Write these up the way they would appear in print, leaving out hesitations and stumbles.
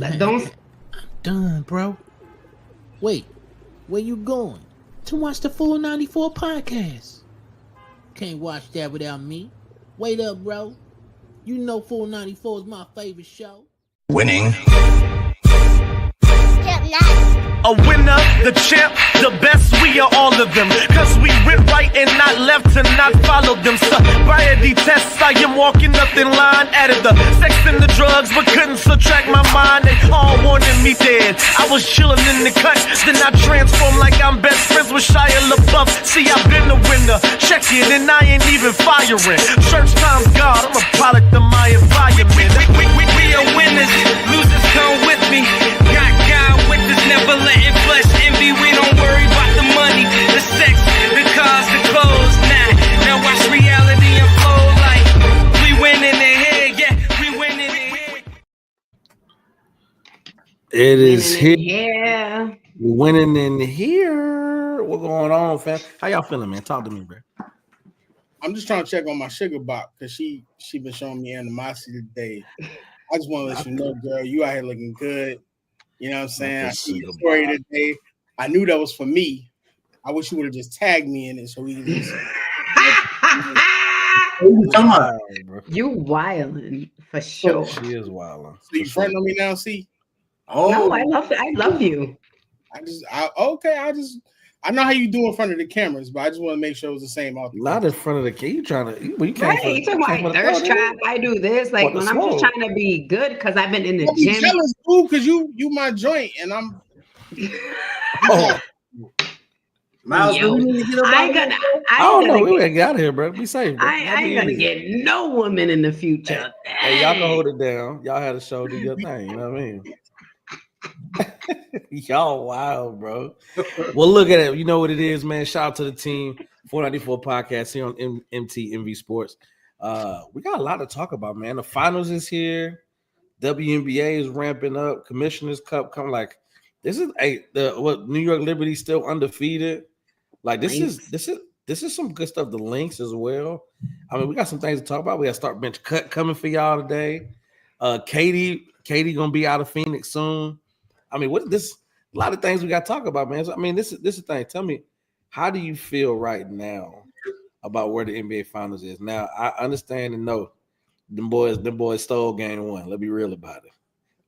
Don't. I'm done, bro. Wait, where you going? To watch the Full 94 podcast. Can't watch that without me. Wait up, bro. You know Full 94 is my favorite show. Winning. A winner, the champ, the best, we are all of them. Cause we went right and not left and not followed them. Sobriety tests, I am walking up in line. Added the sex and the drugs, but couldn't subtract my mind. They all wanted me dead. I was chilling in the cut, then I transformed like I'm best friends with Shia LaBeouf. See, I've been a winner, check it, and I ain't even firing. Church time's God, I'm a product of my environment. We are winners, losers come with me. Got God with us, never letting flesh envy. We don't worry about the money, the sex, the cars, the clothes. Now watch reality unfold like we winning in here, yeah, we winning in here. It is here. Yeah. We're winning in here. What's going on, fam? How y'all feeling, man? Talk to me, bro. I'm just trying to check on my sugar bot because she been showing me animosity today. I just want to let you know, girl, you out here looking good. You know what I'm saying? I see your story today. I knew that was for me. I wish you would have just tagged me in it so we could just. You wildin' for sure. She is wildin'. So you fronting on me now, see? Oh, no, I love you. I know how you do in front of the cameras, but I just want to make sure it's the same out there. Not in front of the kid. You trying to? You Right, you talking about thirst trap? I do this like when I'm just trying to be good because I've been in the gym. I'm jealous, boo, because you my joint, and I'm. Miles, Yo, I don't know. We gotta get out of here, bro. Be safe. Bro. I ain't gonna get no woman in the future. Hey, y'all can hold it down. Y'all had a show, do your thing. You know what I mean? Y'all wild, bro. Well, look at it. You know what it is, man. Shout out to the team. 494 podcast here on MV Sports. We got a lot to talk about, man. The finals is here. WNBA is ramping up. Commissioner's Cup coming. Like this is New York Liberty still undefeated. Like this is some good stuff. The Lynx as well. I mean, we got some things to talk about. We got Start Bench Cut coming for y'all today. Katie gonna be out of Phoenix soon. I mean, what this? A lot of things we got to talk about, man. So, I mean, this is the thing. Tell me, how do you feel right now about where the NBA Finals is? Now, I understand and know them boys stole game one. Let's be real about it.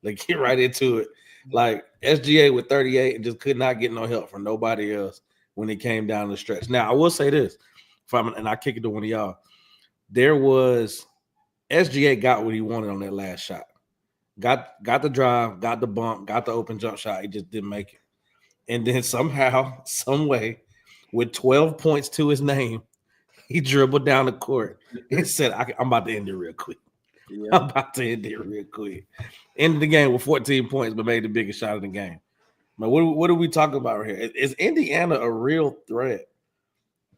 Like, get right into it. Like SGA with 38 and just could not get no help from nobody else when it came down the stretch. Now, I will say this, and I kick it to one of y'all. There was SGA got what he wanted on that last shot. Got the drive, got the bump, got the open jump shot. He just didn't make it. And then somehow, some way, with 12 points to his name, he dribbled down the court and said, I'm about to end it real quick. Yeah. I'm about to end it real quick. Ended the game with 14 points, but made the biggest shot of the game. But what are we talking about right here? Is Indiana a real threat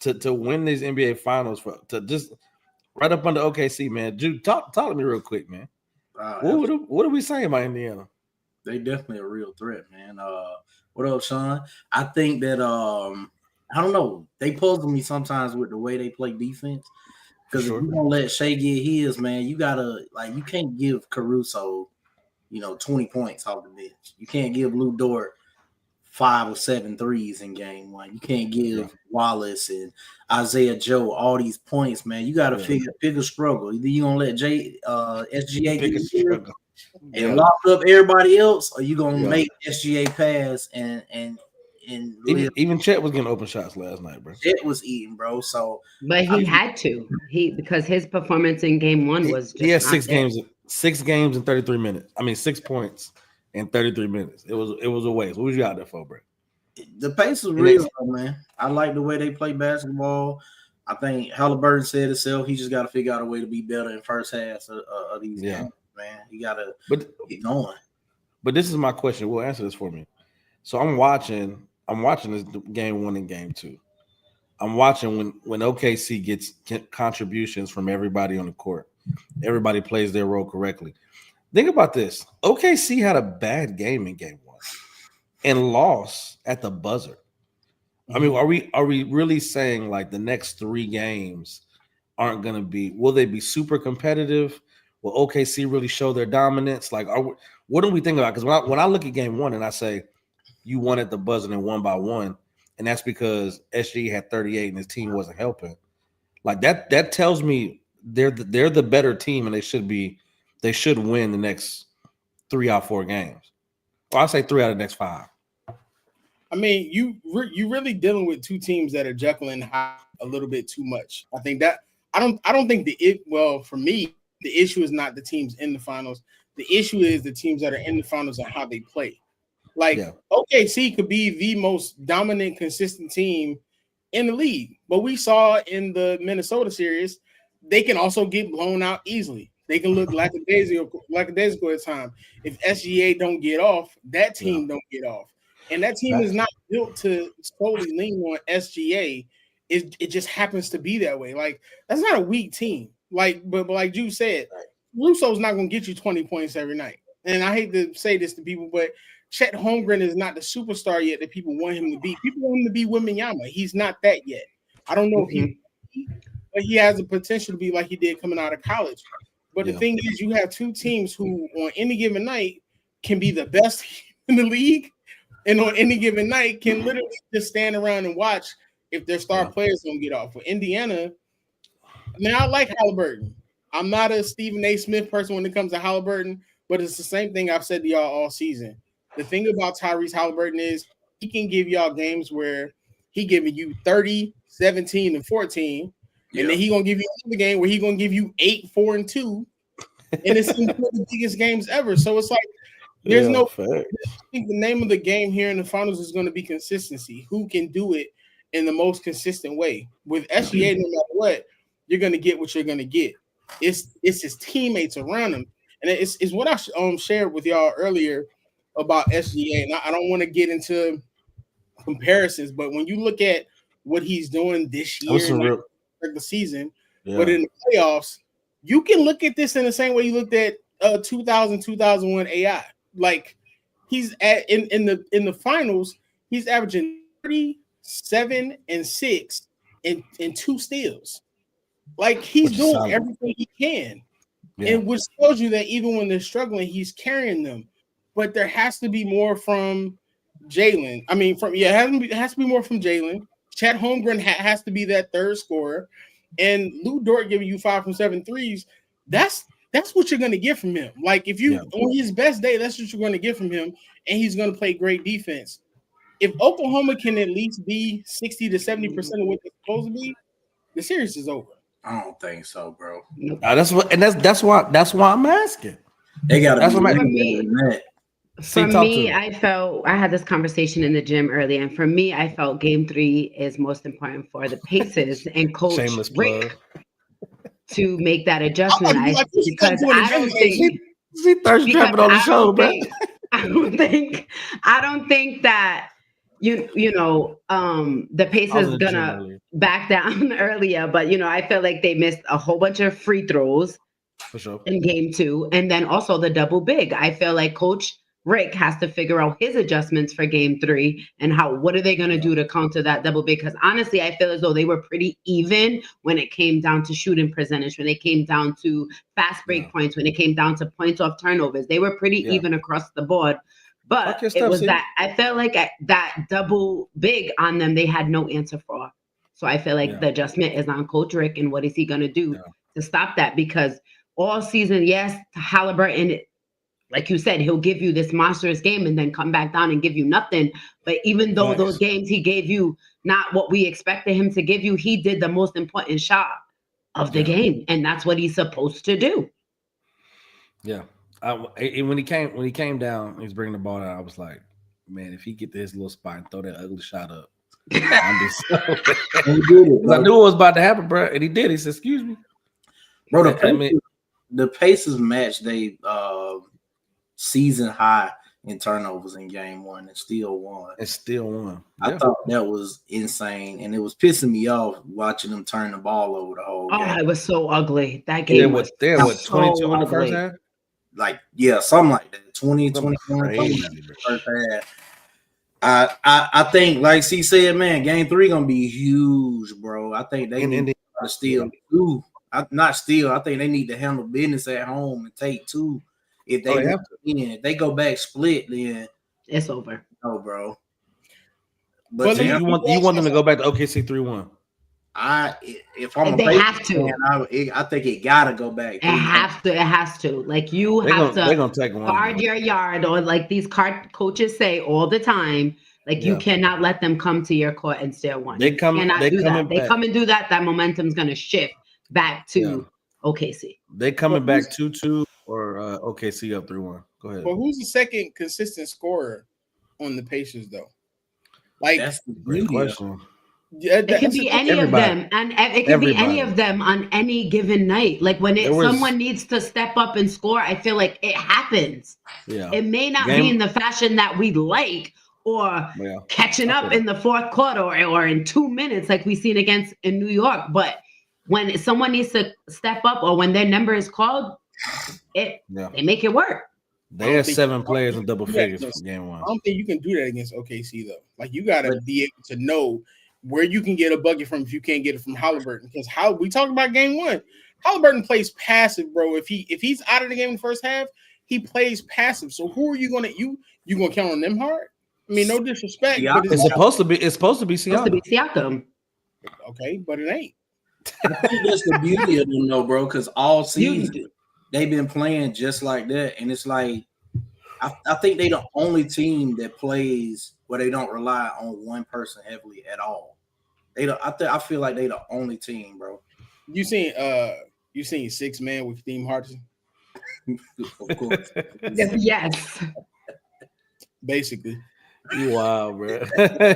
to win these NBA Finals to just right up under OKC, man? Jude, talk to me real quick, man. What are we saying about Indiana? They definitely a real threat, man. What up, Sean? I think that I don't know. They puzzle me sometimes with the way they play defense. Because if you don't let Shea get his, man, you you can't give Caruso, 20 points off the bench. You can't give Lou Dort 5 or 7 threes in game one. You can't give Wallace and Isaiah Joe all these points, man. You got to pick a struggle. Either you gonna let SGA get a struggle and lock up everybody else, or you gonna make SGA pass and even Chet was getting open shots last night, bro. Chet was eating, bro. So, but he had to because his performance in game one was just he had 6 games in 33 minutes. I mean, 6 points in 33 minutes. It was a waste. What was you out there for, bro? The pace is real, man. I like the way they play basketball. I think Halliburton said itself. He just got to figure out a way to be better in first half of these games, man. He got to get going. But this is my question. Well, answer this for me. So I'm watching this game 1 and game 2. I'm watching when OKC gets contributions from everybody on the court. Everybody plays their role correctly. Think about this. OKC had a bad game in game 1 and lost at the buzzer. I mean, are we really saying like the next 3 games aren't going to be? Will they be super competitive? Will OKC really show their dominance? Like, what do we think about? Because when I look at game one and I say you won at the buzzer and won by 1, and that's because SG had 38 and his team wasn't helping. Like that tells me they're the better team and they should win the next 3 out of 4 games. Or I'll say 3 out of the next 5. I mean, you really dealing with two teams that are Jekyll and Hyde a little bit too much. I think that I don't think for me, the issue is not the teams in the finals. The issue is the teams that are in the finals and how they play. Like OKC could be the most dominant, consistent team in the league, but we saw in the Minnesota series, they can also get blown out easily. They can look lackadaisical at time. If SGA don't get off, that team don't get off. And that team is not built to solely lean on SGA. It just happens to be that way. Like, that's not a weak team. But like you said, Russo's not going to get you 20 points every night. And I hate to say this to people, but Chet Holmgren is not the superstar yet that people want him to be. People want him to be Wembanyama. He's not that yet. I don't know if but he has the potential to be like he did coming out of college. But the thing is, you have two teams who on any given night can be the best in the league, and on any given night can literally just stand around and watch if their star players don't get off. For Indiana, now I like Halliburton. I'm not a Stephen A. Smith person when it comes to Halliburton, but it's the same thing I've said to y'all all season. The thing about Tyrese Halliburton is he can give y'all games where he giving you 30, 17, and 14, and then he gonna give you another game where he gonna give you 8, 4, and 2, and it's one of the biggest games ever. So it's like there's no. I think the name of the game here in the finals is going to be consistency. Who can do it in the most consistent way? With SGA, no matter what, you're going to get what you're going to get. It's his teammates around him, and it's what I shared with y'all earlier about SGA. And I don't want to get into comparisons, but when you look at what he's doing this year, the season, but in the playoffs, you can look at this in the same way you looked at 2001 AI. Like he's in the finals, he's averaging 37 and 6 and 2 steals. Like he's doing everything he can, and which shows you that even when they're struggling, he's carrying them. But there has to be more from Jalen. I mean, it has to be more from Jalen. Chet Holmgren has to be that third scorer, and Lou Dort giving you 5 from 7 threes. That's what you're going to get from him. Like if you on his best day, that's what you're going to get from him, and he's going to play great defense. If Oklahoma can at least be 60 to 70% of what they're supposed to be, the series is over. I don't think so, bro. That's why I'm asking. They got to be for me, I had this conversation in the gym earlier, and for me, I felt Game 3 is most important for the Pacers and Coach Rick to make that adjustment. Because I don't think she thirst trapping on the show, man. I don't think that the Pacers gonna back down earlier, but I feel like they missed a whole bunch of free throws for sure in Game 2, and then also the double big. I feel like Coach Rick has to figure out his adjustments for Game 3 and what are they going to do to counter that double big? Because honestly, I feel as though they were pretty even when it came down to shooting percentage, when it came down to fast break points, when it came down to points off turnovers. They were pretty even across the board. But it was that I felt like that double big on them, they had no answer for. So I feel like the adjustment is on Coach Rick, and what is he going to do to stop that? Because all season, yes, Halliburton, like you said, he'll give you this monstrous game and then come back down and give you nothing. But even though those games he gave you not what we expected him to give you, he did the most important shot of the game, and that's what he's supposed to do. Yeah. When he came down, he was bringing the ball out. I was like, man, if he get to his little spot and throw that ugly shot up, I'm just I knew it was about to happen, bro. And he did. He said, "Excuse me, bro." The Pacers match they season high in turnovers in Game 1 and still won. I thought that was insane, and it was pissing me off watching them turn the ball over the whole game. Oh, it was so ugly. That game was 22 in the first half. Like, something like that. 20, 21, first half. I think, like C said, man, Game 3 gonna be huge, bro. I think they need to steal 2. I think they need to handle business at home and take 2 If they go back split, then it's over. No, bro. But you want them to go back to OKC 3-1. If I'm they have to. I think it gotta go back. It has to. Like you have to. They're gonna take one. Guard your yard, or like these coaches say all the time. Like you cannot let them come to your court and steal one. They come and do that. That momentum's gonna shift back to OKC. They coming back 2-2 or OKC up 3-1. Go ahead. Well, who's the second consistent scorer on the Pacers though? Like that's the great question. Yeah, it could be any of them, and it could be any of them on any given night. Like when someone needs to step up and score, I feel like it happens. Yeah, it may not be in the fashion that we like, or catching up in the fourth quarter, or in 2 minutes, like we've seen in New York. But when someone needs to step up, or when their number is called, they make it work. They had 7 players in double figures for game 1. I don't think you can do that against OKC though. Like you got to be able to know where you can get a bucket from if you can't get it from Halliburton. Because how we talked about game 1, Halliburton plays passive, bro. If he's out of the game in the first half, he plays passive. So who are you gonna count on them hard? I mean, no disrespect. But it's supposed to be Siakam. Okay, but it ain't. I think that's the beauty of them, though, bro. Because all season they've been playing just like that, and it's like I think they the only team that plays where they don't rely on one person heavily at all. I feel like they the only team, bro. You seen 6 Man with Theme Hardison? Of course. Yes. Basically. You wild, bro.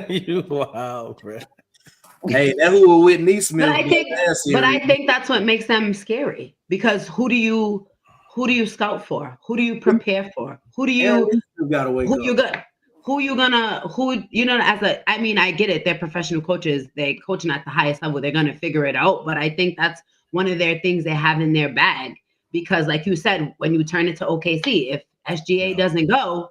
You wild, bro. Hey, that's who we're with Neesmith. But I think that's what makes them scary, because who do you scout for? Who do you prepare for? I get it. They're professional coaches. They're coaching at the highest level. They're gonna figure it out. But I think that's one of their things they have in their bag, because like you said, when you turn it to OKC, if SGA doesn't go,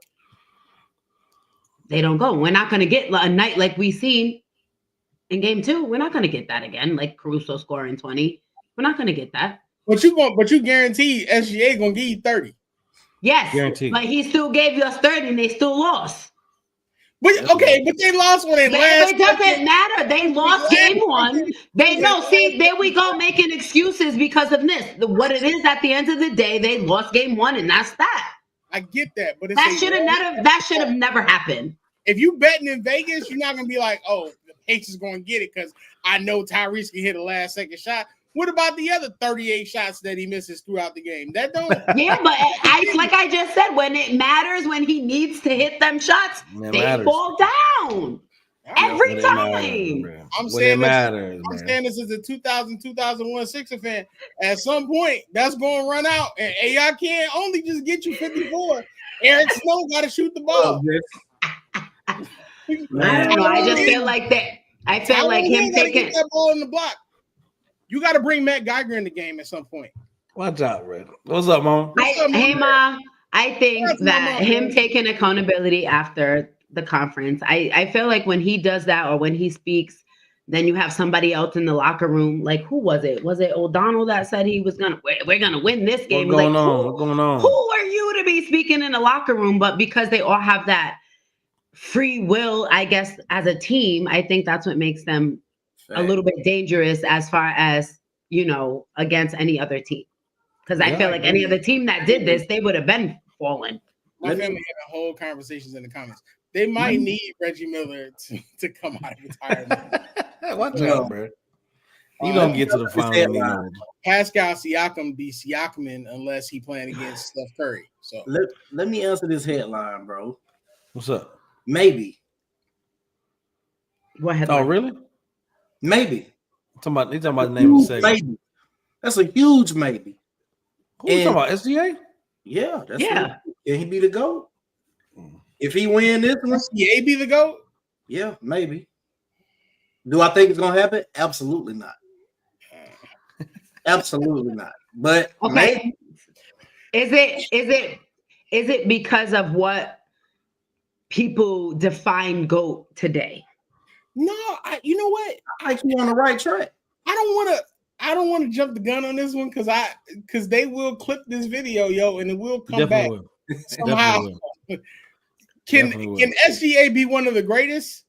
they don't go. We're not gonna get a night like we seen in game 2. We're not gonna get that again, like Caruso scoring 20. We're not gonna get that. But you guarantee SGA gonna give you 30. Yes, guaranteed. But he still gave you us 30 and they still lost. But they lost when they last. It doesn't matter. They lost game 1. There we go, making excuses because of this. What it is at the end of the day, they lost game 1, and that's that. I get that, but that should have never happened. If you betting in Vegas, you're not gonna be like, oh, the Pacers gonna get it because I know Tyrese can hit a last second shot. What about the other 38 shots that he misses throughout the game? That don't. Yeah, but like I just said, when it matters, when he needs to hit them shots, they fall down every time. I'm saying this as a 2000-2001 Sixer fan. At some point, that's going to run out, and AI can't only just get you 54. Eric Snow got to shoot the ball. I don't know. I just feel like that. I feel like him taking that ball in the block. You got to bring Matt Geiger in the game at some point. Watch out, Red. What's up, Mom? Hey, Ma. I think that him taking accountability after the conference, I feel like when he does that, or when he speaks, then you have somebody else in the locker room. Like, who was it? Was it O'Donnell that said we're gonna win this game? What's going on? Who are you to be speaking in the locker room? But because they all have that free will, I guess, as a team, I think that's what makes them a little bit dangerous as far as, against any other team. Because I feel like any other team that did this, they would have been falling. My family having whole conversations in the comments. They might need Reggie Miller to come out of retirement. Watch out, bro. You don't get to the final. Pascal Siakam be Siakamin unless he playing against Steph Curry. So let me answer this headline, bro. What's up? Maybe. What headline? Oh, really? Maybe. They talking about the name of the segment. Maybe. That's a huge maybe. Who you talking about? SGA? Yeah. Can he be the GOAT? If he win this one, SGA be the GOAT? Yeah, maybe. Do I think it's gonna happen? Absolutely not. Absolutely not. But okay. Maybe. Is it because of what people define GOAT today? No, you know what? I think you're on the right track. I don't want to. I don't want to jump the gun on this one because they will clip this video, yo, and it will come back somehow. Can SGA be one of the greatest?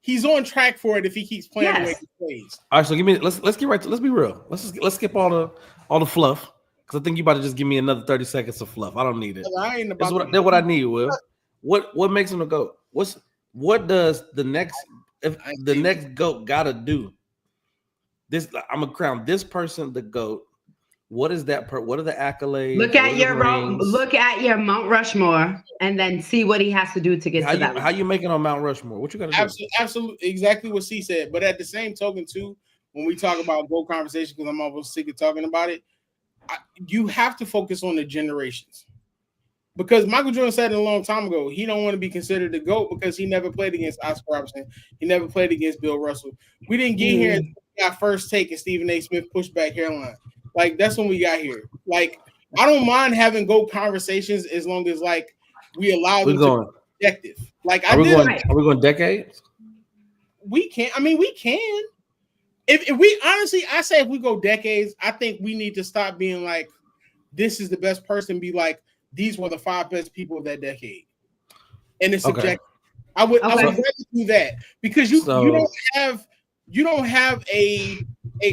He's on track for it if he keeps playing the way he plays. All right, so let's get right to, let's be real. Let's skip all the fluff because I think you about to just give me another 30 seconds of fluff. I don't need it. That's what I need, Will. What makes him a GOAT? What does the next GOAT gotta do? This I'm gonna crown this person the GOAT. What is that? What are the accolades? Look at your Mount Rushmore and then see what he has to do to get to that. How you making on Mount Rushmore? What you got to do? Absolutely, exactly what C said. But at the same token, too, when we talk about GOAT conversation, because I'm almost sick of talking about it, you have to focus on the generations. Because Michael Jordan said it a long time ago, he don't want to be considered the GOAT because he never played against Oscar Robertson. He never played against Bill Russell. We didn't get here until we got first take and Stephen A. Smith pushback hairline. Like, that's when we got here. Like, I don't mind having GOAT conversations as long as, like, we allow them to be objective. Like, are we going decades? We can. I mean, we can. If we honestly, I say if we go decades, I think we need to stop being like, this is the best person. Be like, these were the 5 best people of that decade. And it's subjective. I would rather do that because you don't have a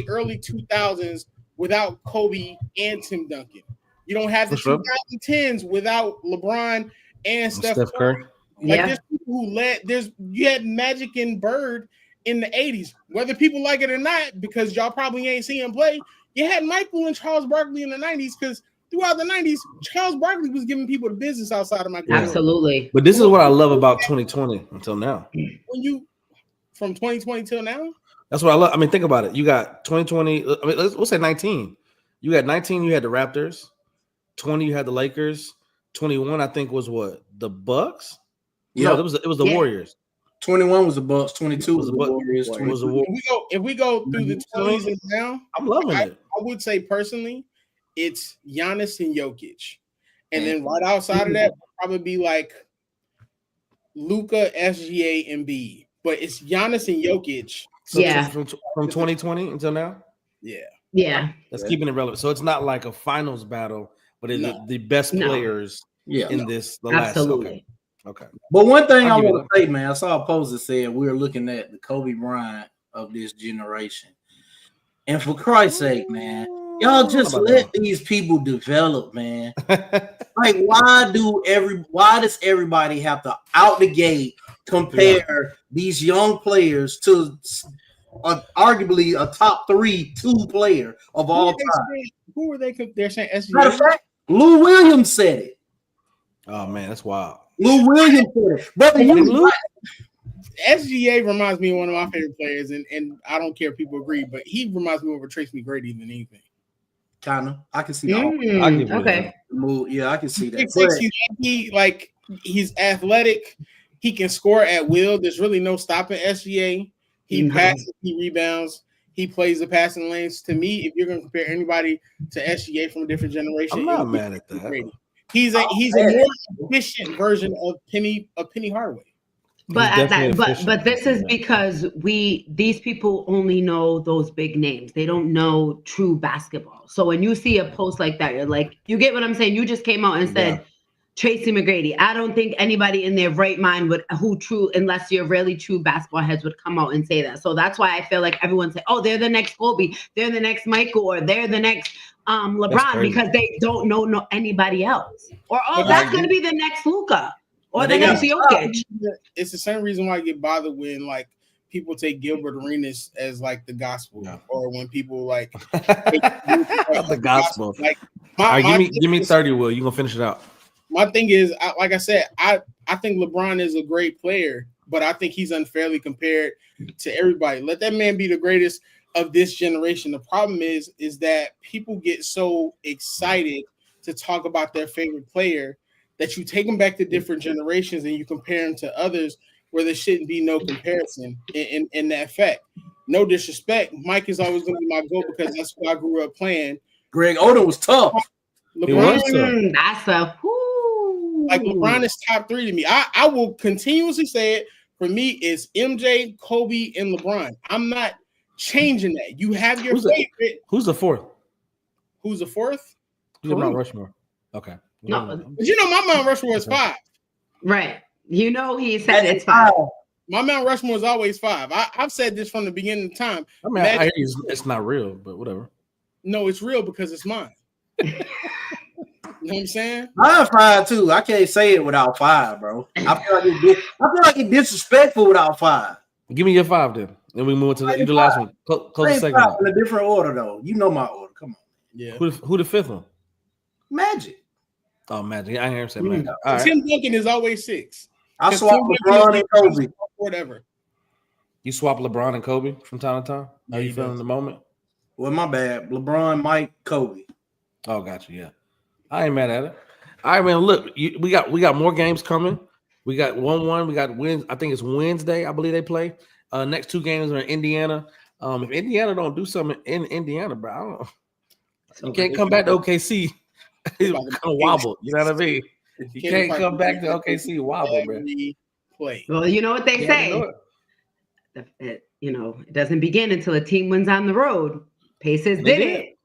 early 2000s without Kobe and Tim Duncan. You don't have the 2010s without LeBron and Steph Curry. Like there's people who you had Magic and Bird in the 80s, whether people like it or not, because y'all probably ain't seen him play. You had Michael and Charles Barkley in the 90s because throughout the 90s, Charles Barkley was giving people the business outside of Michael. Absolutely. But this is what I love about 2020 until now. From 2020 till now? That's what I love. I mean, think about it. You got 2020. I mean, let's say 19. You got 19. You had the Raptors. 20. You had the Lakers. 21. I think was what, the Bucks. Yeah, no, it was the Warriors. 21 was the Bucks. 22 was the Warriors. If we go through the 20s and now, I'm loving it. I would say personally, it's Giannis and Jokic, and then right outside of that, would probably be like Luka, SGA, and B. But it's Giannis and Jokic. So from 2020 until now? Yeah. That's keeping it relevant. So it's not like a finals battle, but it's the best players in this. Absolutely. Okay. But one thing I want to say, man, I saw a post that said we're looking at the Kobe Bryant of this generation. And for Christ's sake, man, y'all just let these people develop, man. Like, why does everybody have to out the gate compare these young players to arguably a top 2 player of all time? Who were they? They're saying SGA. Matter of fact, Lou Williams said it. Oh man, that's wild. Lou Williams said it. Brother, SGA reminds me of one of my favorite players, and I don't care if people agree, but he reminds me more of a Trace McGrady than anything. Kind of, I can see that. Okay. Yeah, I can see that. 6'6", he's athletic. He can score at will. There's really no stopping SGA. He passes, he rebounds, he plays the passing lanes. To me, if you're going to compare anybody to SGA from a different generation, I'm not mad at that. Brady. He's a more efficient version of Penny Hardaway. But this is because these people only know those big names. They don't know true basketball. So when you see a post like that, you're like, you get what I'm saying? You just came out and said Tracy McGrady. I don't think anybody in their right mind unless you're really true basketball heads, would come out and say that. So that's why I feel like everyone say, oh, they're the next Kobe, they're the next Michael, or they're the next LeBron, because they don't know anybody else. Or that's going to be the next Luka. Or the next Jokic. It's the same reason why I get bothered when like people take Gilbert Arenas as like the gospel, or when people like the gospel. Like, give me 30, Will. You gonna finish it out? My thing is, like I said, I think LeBron is a great player, but I think he's unfairly compared to everybody. Let that man be the greatest of this generation. The problem is that people get so excited to talk about their favorite player that you take them back to different generations and you compare them to others where there shouldn't be no comparison in that fact. No disrespect, Mike is always going to be my goal because that's who I grew up playing. Greg Oden was tough. LeBron, that's a like LeBron is top 3 to me. I will continuously say it. For me, it's MJ, Kobe, and LeBron. I'm not changing that. You have your favorite. Who's the fourth? Who's the fourth? Mount Rushmore. Okay. No, but you know my Mount Rushmore is 5. Right. You know he said it's 5. My Mount Rushmore is always 5. I've said this from the beginning of time. I mean, I hear it's not real, but whatever. No, it's real because it's mine. You know what I'm saying? Mine's 5 too. I can't say it without 5, bro. I feel like it's disrespectful without 5. Give me your 5 then. Then we move to the last one. Close the second one. In a different order though. You know my order. Come on. Yeah. Who the fifth one? Magic. Oh, Magic. I hear him say Magic. Tim Duncan is always 6. I swap LeBron and Kobe. Whatever. You swap LeBron and Kobe from time to time? How you feeling in the moment? Well, my bad. LeBron, Mike, Kobe. Oh, gotcha. Yeah. I ain't mad at it. All right, man. Look, we got more games coming. We got 1-1. We got I think it's Wednesday, I believe they play. Next 2 games are in Indiana. If Indiana don't do something in Indiana, bro, I don't know. You can't come back to OKC. It's kind of wobble. You know what I mean? You can't come back to OKC wobble, bro. Well, you know what they say. It doesn't begin until a team wins on the road. Pacers did it.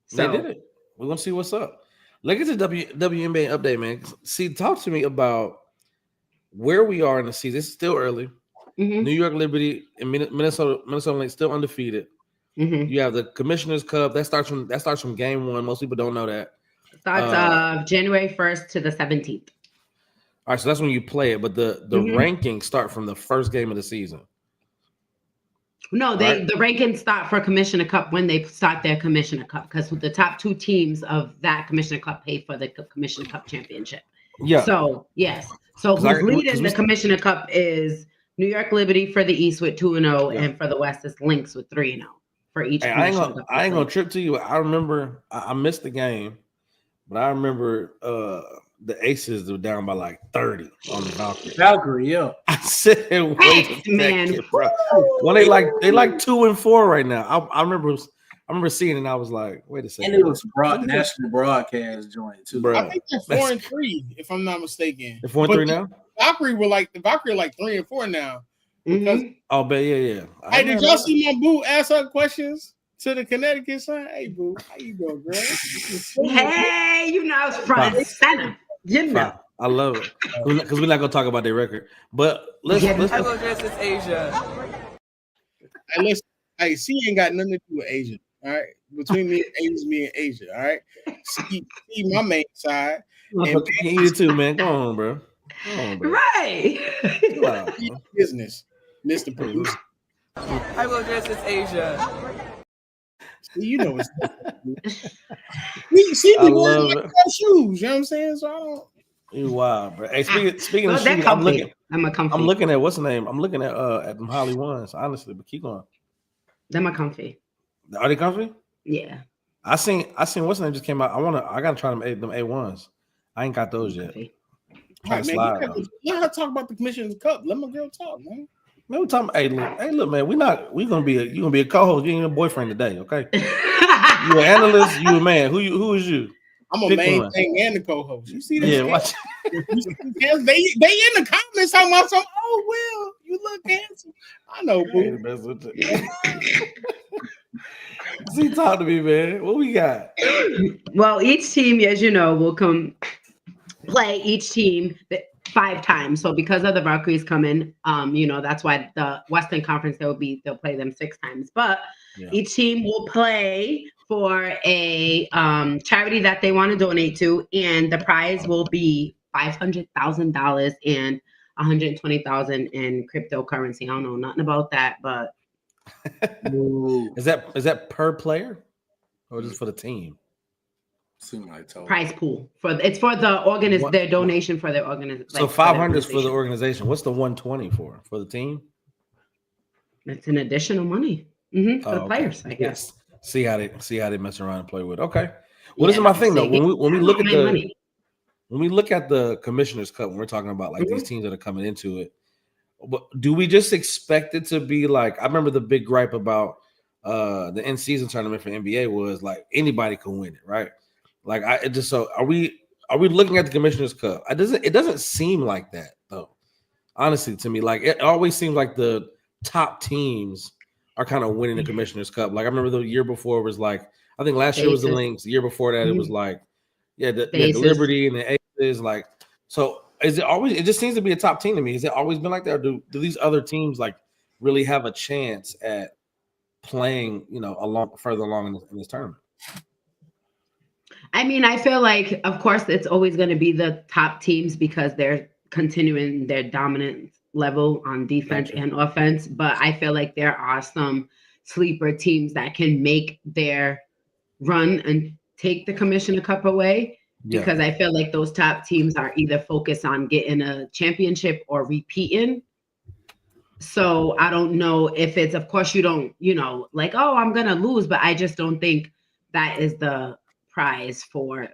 So they did it. We're gonna see what's up. Look at the WNBA update, man. See, talk to me about where we are in the season. It's still early. Mm-hmm. New York Liberty and Minnesota Lynx still undefeated. Mm-hmm. You have the Commissioner's Cup that starts from game 1. Most people don't know that. Starts January 1st to the 17th. All right, so that's when you play it, but the rankings start from the first game of the season. No, the rankings start for Commissioner Cup when they start their Commissioner Cup, because the top 2 teams of that Commissioner Cup pay for the Commissioner Cup championship. Yeah. So yes. So who's leading the Commissioner Cup is New York Liberty for the East with 2-0, and for the West is Lynx with 3-0 for each. Hey, I ain't gonna trip to you. I remember I missed the game, but I remember the Aces were down by like 30 on the Valkyrie. Valkyrie, yeah. I said, wait a second, bro. Well, they like 2-4 right now. I remember seeing it and I was like, wait a second. And it was national broadcast joint too. Bro, I think they're 4-3, if I'm not mistaken. They're 4-3 now? The Valkyrie are like 3-4 now. Mm-hmm. Oh, but yeah. Hey, did y'all see my boo ask her questions to the Connecticut son? Hey, boo, how you doing, girl? Hey, I was front and center. I love it because we're not gonna talk about their record, but let's. I will dress as Asia. Hey, listen, she ain't got nothing to do with Asia. All right, between me and Asia. All right, see my main side. And eat it too, man. Come on, bro. Right. Wow, business, Mr. Producer. I will dress as Asia. See, you know it's see me wearing like shoes. You know what I'm saying? So I don't. You wild, bro. Hey, speaking of shoes, I'm looking at what's the name? I'm looking at them Holly ones, honestly. But keep going. Them are comfy. Are they comfy? Yeah. I seen what's the name just came out. I gotta try them A1s. I ain't got those yet. Right, man, let her talk about the Commissioner's Cup. Let my girl talk, man. Man, we're talking. Hey, look, man. You gonna be a co-host. You ain't a boyfriend today, okay? You an analyst. You a man. Who is you? I'm a main thing and the co-host. You see this? Yeah, watch. They in the comments talking about some. Oh, Will, you look handsome. I know, boo. See, talk to me, man. What we got? Well, each team, as you know, will come play each team 5 times. So because of the Valkyries coming, that's why the Western Conference they'll play them 6 times. But each team will play for a charity that they want to donate to, and the prize will be $500,000 and $120,000 in cryptocurrency. I don't know nothing about that, but is that per player or just for the team? Prize pool for the their donation for their organization. So 500 is for the organization. What's the 120 for the team? It's an additional money for the players, I guess. See how they mess around and play with. Okay. Well, this is my thing though. When we look at the Commissioner's Cup, when we're talking about like these teams that are coming into it, do we just expect it to be like? I remember the big gripe about the in-season tournament for NBA was like anybody can win it, right? Like are we looking at the Commissioner's Cup? It doesn't seem like that though. Honestly, to me, like it always seems like the top teams are kind of winning the Commissioner's Cup. Like I remember the year before it was like I think last year was the Lynx. The year before that it was like the Liberty and the Aces. Like so, is it always? It just seems to be a top team to me. Has it always been like that? Or do these other teams like really have a chance at playing? Further along in this tournament. I mean, I feel like, of course, it's always going to be the top teams because they're continuing their dominant level on defense and offense. But I feel like there are some sleeper teams that can make their run and take the Commissioner Cup away because I feel like those top teams are either focused on getting a championship or repeating. So I don't know if it's, of course, you don't, like, oh, I'm going to lose, but I just don't think that is the prize for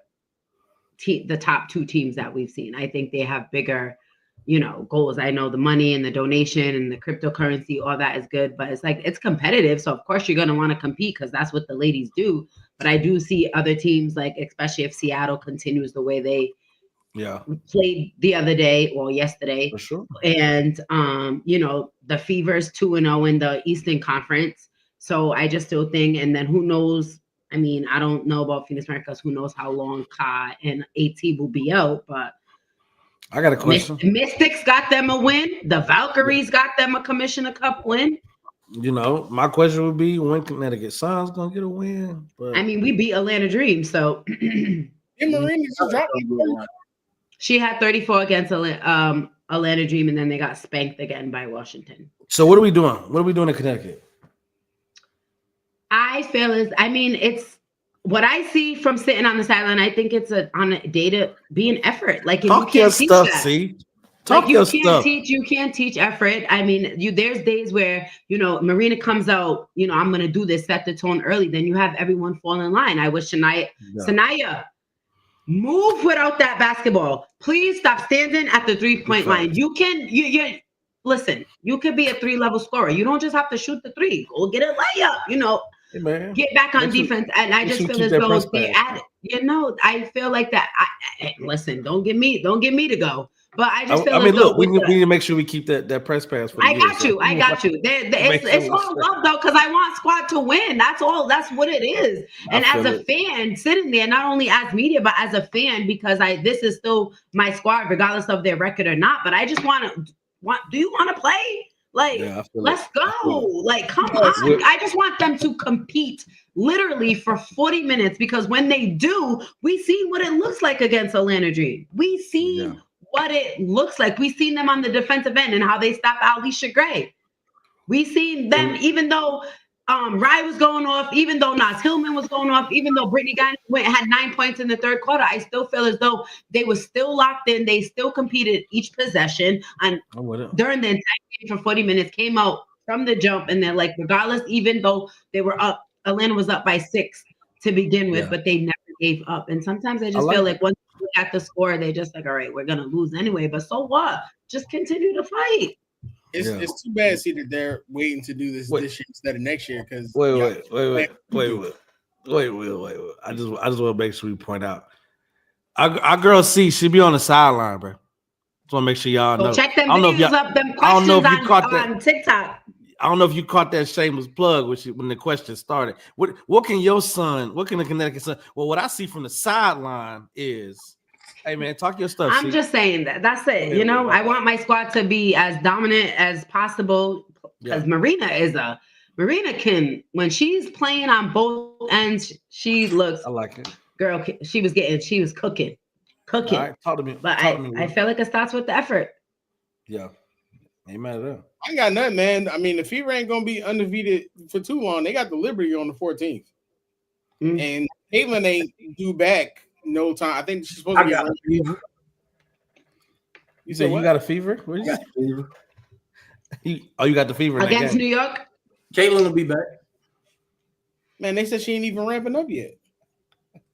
the top two teams that we've seen. I think they have bigger, goals. I know the money and the donation and the cryptocurrency, all that is good, but it's like, it's competitive. So of course you're going to want to compete because that's what the ladies do. But I do see other teams, like, especially if Seattle continues the way they played the other day or yesterday. For sure. And, the Fever's 2-0 in the Eastern Conference. So I just still think, and then who knows, I mean, I don't know about Phoenix Mercury. Who knows how long Ka and AT will be out, but I got a question. Mystics got them a win. The Valkyries got them a Commissioner Cup win. My question would be when Connecticut Sun's gonna get a win. But I mean, we beat Atlanta Dream, so she had 34 against Atlanta Dream, and then they got spanked again by Washington. So what are we doing? What are we doing in Connecticut? I feel it's what I see from sitting on the sideline. I think it's on a day to be an effort. Like if Talk you your can't teach stuff, that, see. Talk your stuff. You can't teach effort. I mean, there's days where Marina comes out. I'm gonna do this, set the tone early. Then you have everyone fall in line. I wish Sanaya, move without that basketball. Please stop standing at the 3-point line. You listen. You could be a 3-level scorer. You don't just have to shoot the 3. Go get a layup. Hey, man. Get back on defense. And I just feel as though they added, I feel like that. Listen, don't get me to go. But I just feel look, we need to make sure we keep that press pass for the I got you. It's all love though, because I want squad to win. That's all. That's what it is. And as a fan sitting there, not only as media, but as a fan, because this is still my squad, regardless of their record or not. But I just do you want to play? Like, let's go. Like, come on. I just want them to compete literally for 40 minutes because when they do, we see what it looks like against Atlanta Dream. We see what it looks like. We seen them on the defensive end and how they stopped Alicia Gray. We seen them, even though Rye was going off, even though Nas Hillman was going off, even though Brittany had 9 points in the third quarter, I still feel as though they were still locked in. They still competed each possession and during the entire game for 40 minutes, came out from the jump. And they're like, regardless, even though they were up, Atlanta was up by 6 to begin with, but they never gave up. And sometimes I just feel like once you look at the score, they're just like, all right, we're going to lose anyway. But so what? Just continue to fight. It's too bad to see that they're waiting to do this year instead of next year. Because wait. I just want to make sure we point out our girl C. She be on the sideline, bro. Just want to make sure y'all know. Check them videos up, them questions on TikTok. I don't know if you caught that shameless plug when the question started. What can the Connecticut Sun? Well, what I see from the sideline is, hey man, talk your stuff. I'm just saying that's it. I want my squad to be as dominant as possible. Because Marina can, when she's playing on both ends, she looks. I like it. Girl, she was cooking. All right, talk to me. But I feel like it starts with the effort. Yeah. Ain't mad at that. I ain't got nothing, man. I mean, the Fever ain't gonna be undefeated for too long. They got the Liberty on the 14th. And Caitlin ain't due back no time. I think she's supposed to get a fever. You said you got a fever? Where you got fever? You got the fever against New York? Caitlin will be back. Man, they said she ain't even ramping up yet.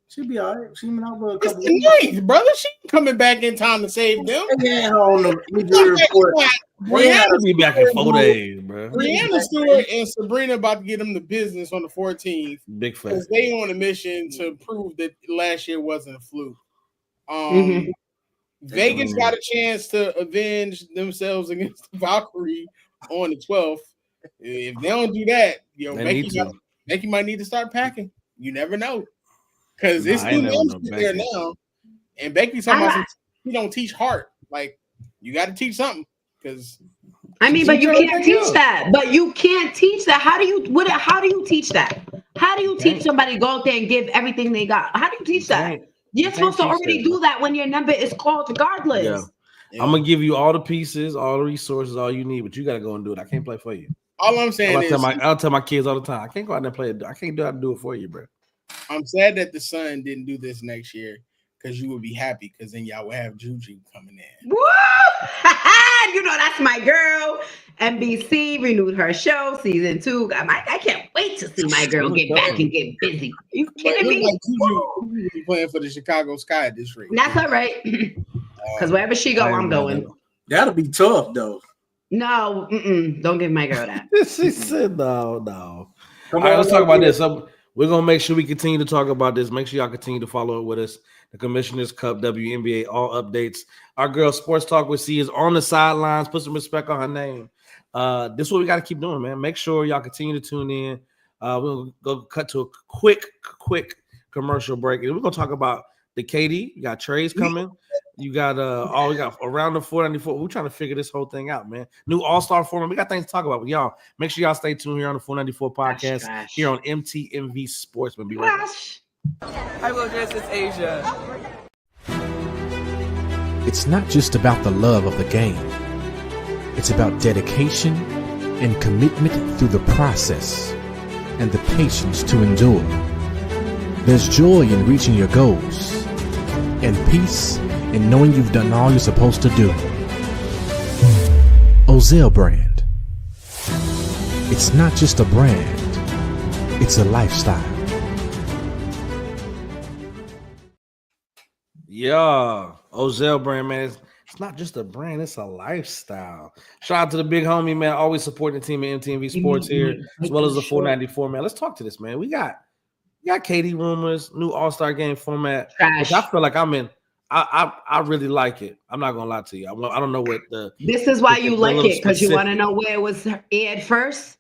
She'll be all right. She been out for a couple weeks. Brother. She coming back in time to save them. Yeah, on the report. Brianna be back in 4 days, bro. Brianna Stewart and Sabrina about to get them the business on the 14th. Big fact. Because they on a mission to prove that last year wasn't a fluke. Vegas got a chance to avenge themselves against the Valkyrie on the 12th. If they don't do that, Becky might need to start packing. You never know, because it's new names there now, and Becky's talking about she don't teach heart. Like you got to teach something, because but you can't teach that. But you can't teach that. How do you teach that? How do you teach somebody to go out there and give everything they got? How do you teach that? You're supposed to already do that when your number is called, regardless. Yeah. I'm gonna give you all the pieces, all the resources, all you need, but you gotta go and do it. I can't play for you. All I'm saying I'll tell my kids all the time, I can't go out there and play it. I can't do it for you, bro. I'm sad that the Sun didn't do this next year, because you would be happy, because then y'all would have Juju coming in. Woo! You know that's my girl. NBC renewed her show, season 2. I can't wait to see my girl get back and get busy. Are you kidding me? Like Juju be playing for the Chicago Sky this rate. That's all right. Because wherever she go, I'm going. That'll be tough, though. No, don't give my girl that. She said no. All right, let's talk about this. We're gonna make sure we continue to talk about this. Make sure y'all continue to follow it with us. The Commissioner's Cup, WNBA, all updates. Our girl Sports Talk with C is on the sidelines. Put some respect on her name. This is what we got to keep doing, man. Make sure y'all continue to tune in. We'll go cut to a quick commercial break, and we're gonna talk about the KD. You got trades coming. You got we got around the 494. We're trying to figure this whole thing out, man. New All-Star format. We got things to talk about with y'all. Make sure y'all stay tuned here on the 494 podcast here on MTMV Sports. We'll be right back. I will dress as Asia. It's not just about the love of the game. It's about dedication and commitment through the process and the patience to endure. There's joy in reaching your goals and peace in knowing you've done all you're supposed to do. Ozell brand. It's not just a brand, it's a lifestyle. Yeah, Ozell brand, man. It's not just a brand, it's a lifestyle. Shout out to the big homie, man. Always supporting the team at MTV Sports here, as well as the 494, man. Let's talk to this, man. We got KD rumors, new All-Star game format. Which I feel like I'm in. I really like it. I'm not gonna lie to you. I don't know what the. This is why you like it, because you want to know where it was aired first.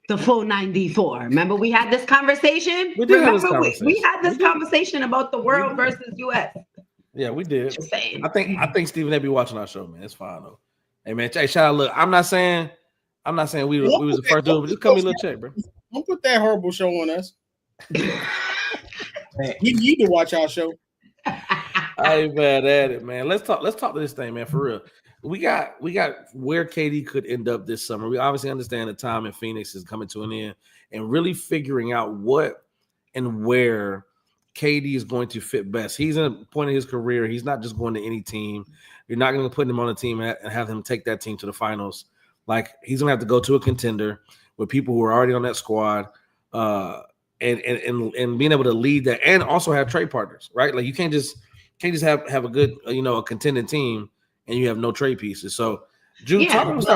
The 494. Remember, we had this conversation. We had this conversation about the world versus US. Yeah, we did. I think Stephen A be watching our show, man. It's fine though. Hey man, shout out. Look, I'm not saying we was the first dude, but just cut me a little check, bro. Don't put that horrible show on us. You need to watch our show. I ain't bad at it, man. Let's talk to this thing, man, for real. We got where KD could end up this summer. We obviously understand the time in Phoenix is coming to an end, and really figuring out what and where KD is going to fit best. He's at a point in his career. He's not just going to any team. You're not going to put him on a team and have him take that team to the finals. Like, he's going to have to go to a contender with people who are already on that squad, and being able to lead that, and also have trade partners, right? Like, you can't just have a good, a contending team and you have no trade pieces. So, Jude,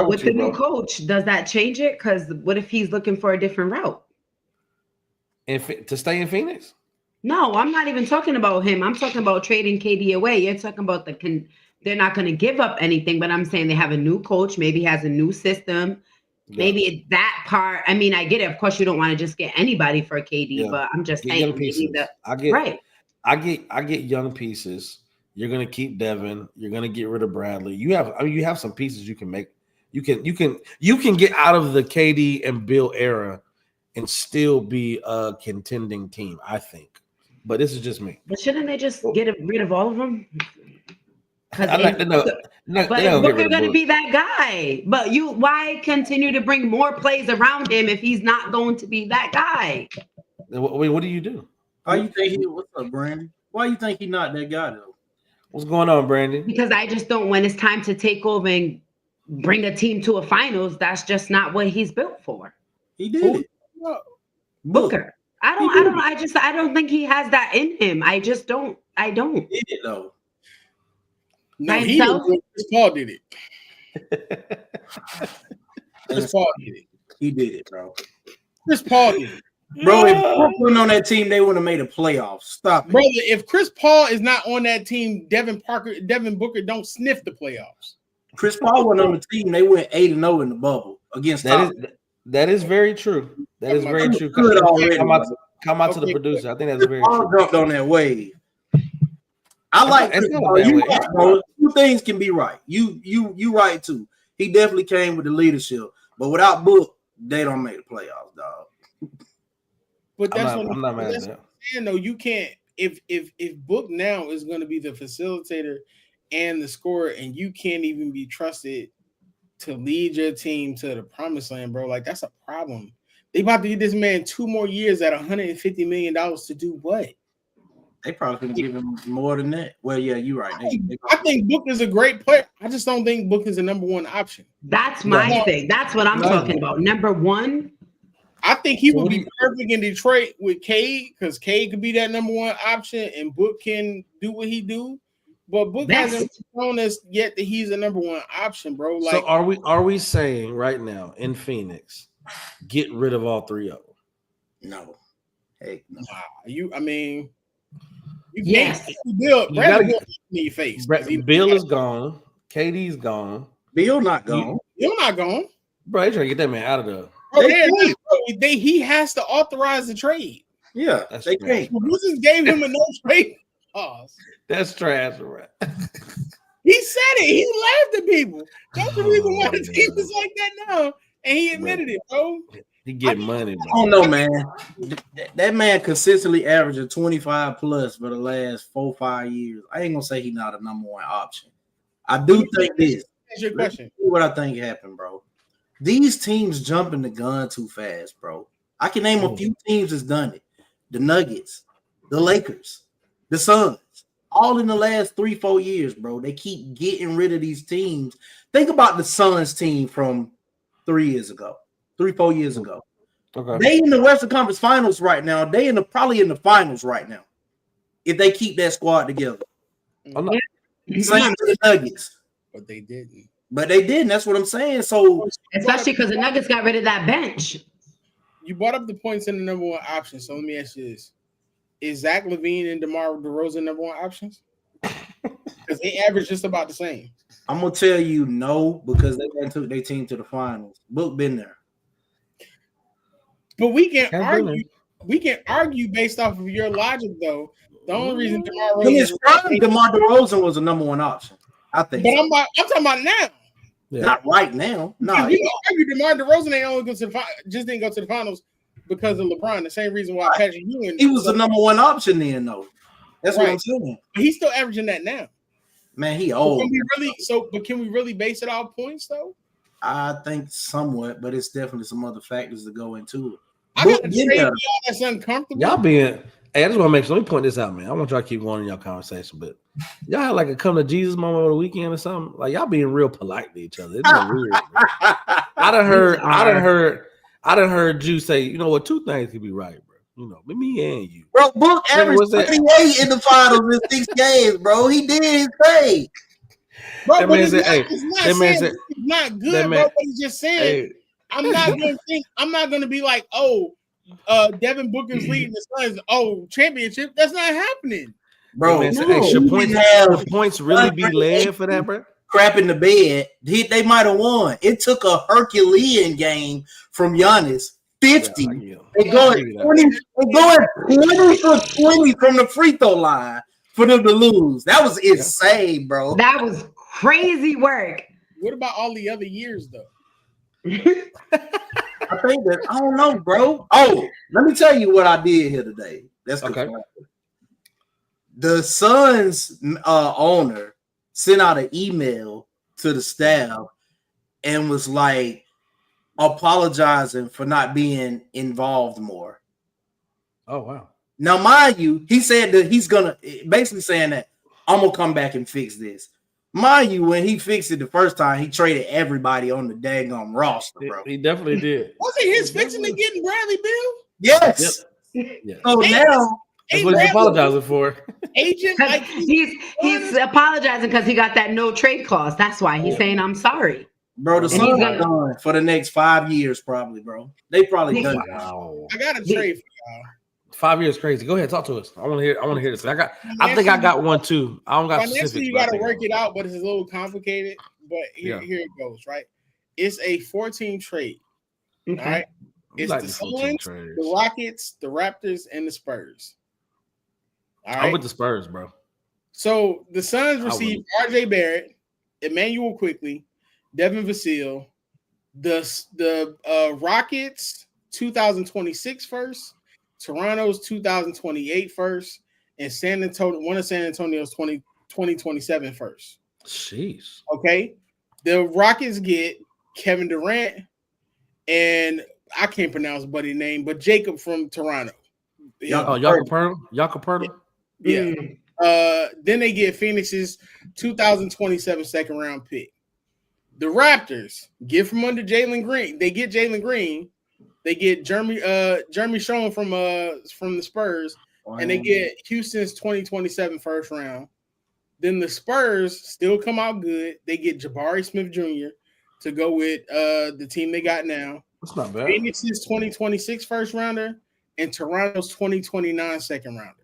with the new coach, does that change it? Because what if he's looking for a different route? To stay in Phoenix? No, I'm not even talking about him. I'm talking about trading KD away. You're talking about they're not going to give up anything, but I'm saying they have a new coach. Maybe he has a new system. Yeah. Maybe it's that part. I mean, I get it. Of course, you don't want to just get anybody for KD, but I'm just saying. I get young pieces. You're going to keep Devin. You're going to get rid of Bradley. You have some pieces you can make. You can get out of the KD and Bill era and still be a contending team, I think. But this is just me. But shouldn't they just get rid of all of them? But Booker's going to be that guy. But why continue to bring more plays around him if he's not going to be that guy? What do you do? What's up, Brandon? Why you think he's not that guy though? What's going on, Brandon? Because I just don't. When it's time to take over and bring a team to a finals, that's just not what he's built for. He did it. Booker. I don't think he has that in him. I just don't. I don't. He did it though. No, he did. Chris Paul did it. Chris Paul did it. He did it, bro. Chris Paul did it. Bro, if Brooklyn on that team, they would have made a playoff. Stop it. Brother, if Chris Paul is not on that team, Devin Booker don't sniff the playoffs. Chris Paul went on the team, they went 8-0 in the bubble against that That is very true. That is very true. Come out to the producer. I think that's very true. Jumped on that wave. I like bro. Two things can be right. You right too. He definitely came with the leadership, but without Book, they don't make the playoffs, dog. But that's I'm not mad at that. Though you can't if Book now is going to be the facilitator and the scorer, and you can't even be trusted to lead your team to the promised land, bro. Like that's a problem. They about to give this man 2 more years at $150 million to do what? They probably can give him more than that. Well, yeah, you're right. I think Book is a great player. I just don't think Book is the number one option. That's my thing. That's what I'm talking about. Number one. I think he would be perfect in Detroit with Cade because Cade could be that number one option and Book can do what he do. But Book hasn't shown us yet that he's the number one option, bro. Like, so are we saying right now in Phoenix, get rid of all 3 of them? No. Hey, no. You yes. Bill in your face. Bill is gone. KD's gone. Bill not gone. Bill not gone. Bro, they trying to get that man out of there. He has to authorize the trade. Yeah, they can't. Wizards gave him a no trade clause. That's trash, right? He said it. He laughed at people. That's the reason why the team is like that now. And he admitted it, bro. He get money, bro. I don't know, man. That man consistently averaging 25 plus for the last 4-5 years. I ain't gonna say he's not a number one option. I do think this. That's your question. What I think happened, bro. These teams jumping the gun too fast, bro. I can name a few teams that's done it. The Nuggets, the Lakers, the Suns. All in the last 3-4 years, bro. They keep getting rid of these teams. Think about the Suns team from 3 years ago, 3-4 years ago. Okay. They in the Western Conference Finals right now. They probably in the finals right now. If they keep that squad together. Same to the Nuggets. But they didn't. That's what I'm saying. So especially because the Nuggets got rid of that bench. You brought up the points in the number one option. So let me ask you this. Is Zach LaVine and DeMar DeRozan number one options? Because they average just about the same. I'm gonna tell you no, because they took their team to the finals. Book been there. But we can argue. We can argue based off of your logic, though. The only reason DeMar DeRozan was a number one option, I think. But I'm talking about now. Yeah. Not right now. No. You can argue DeMar DeRozan ain't only go to the just didn't go to the finals because of LeBron. The same reason why Patrick Ewing. He was the number one option then, though. That's what I'm saying. But he's still averaging that now. Man, he old. But can we really base it off points though? I think somewhat, but it's definitely some other factors to go into it. I got to trade y'all that's uncomfortable. Y'all being, hey, I just want to make sure. Let me point this out, man. I want y'all to keep going in y'all conversation, but y'all had like a come to Jesus moment over the weekend or something. Like y'all being real polite to each other. It's weird. I done heard you say, you know what, 2 things could be right, bro. You know, me and you. Bro, Book averaged 38 in the finals in 6 games, bro. He did his thing. Bro, that man said, it's not good, bro. But he's just saying, I'm not gonna be like, Devin Booker's leading the Suns, championship. That's not happening. Bro, should points really be led for that, bro? Crap in the bed. They might have won. It took a Herculean game from Giannis. 50. They're going 20. They're going 20 for 20 from the free throw line for them to lose. That was insane, bro. That was crazy work. What about all the other years, though? I think that I don't know, bro. Oh, let me tell you what I did here today. That's okay. The Suns owner sent out an email to the staff and was like apologizing for not being involved more. Oh, wow. Now, mind you, he said that he's gonna basically saying that I'm gonna come back and fix this. Mind you, when he fixed it the first time, he traded everybody on the daggone roster, bro. He definitely did. Wasn't his fixing to getting Bradley Beal? Yes. Yep. Yeah. So now that's what he's apologizing for. Agent, like he's apologizing because he got that no trade clause. That's why he's saying I'm sorry. Bro, the Suns are done for the next 5 years, probably, bro. They probably done. Wow. I got a trade for y'all. 5 years crazy. Go ahead, talk to us. I want to hear this. I think I got one too. I don't got financially. You got to work it out, but it's a little complicated. But here it goes. Right, it's a 14 trade. Okay. All right. It's like the the Suns, trades. the Rockets, the Raptors, and the Spurs. All right. I'm with the Spurs, bro. So the Suns received R.J. Barrett, Emmanuel Quickly, Devin Vassell. The Rockets 2026 first, Toronto's 2028 first, and one of San Antonio's 2027 first. Jeez. Okay. The Rockets get Kevin Durant and I can't pronounce buddy's name, but Jacob from Toronto. Jakob Poeltl? Yeah. Then they get Phoenix's 2027 second round pick. The Raptors get from under Jalen Green. They get Jalen Green. They get Jeremy Schoen from the Spurs, and they get Houston's 2027 first round. Then the Spurs still come out good. They get Jabari Smith Jr. to go with the team they got now. That's not bad. Phoenix's 2026 first rounder and Toronto's 2029 second rounder.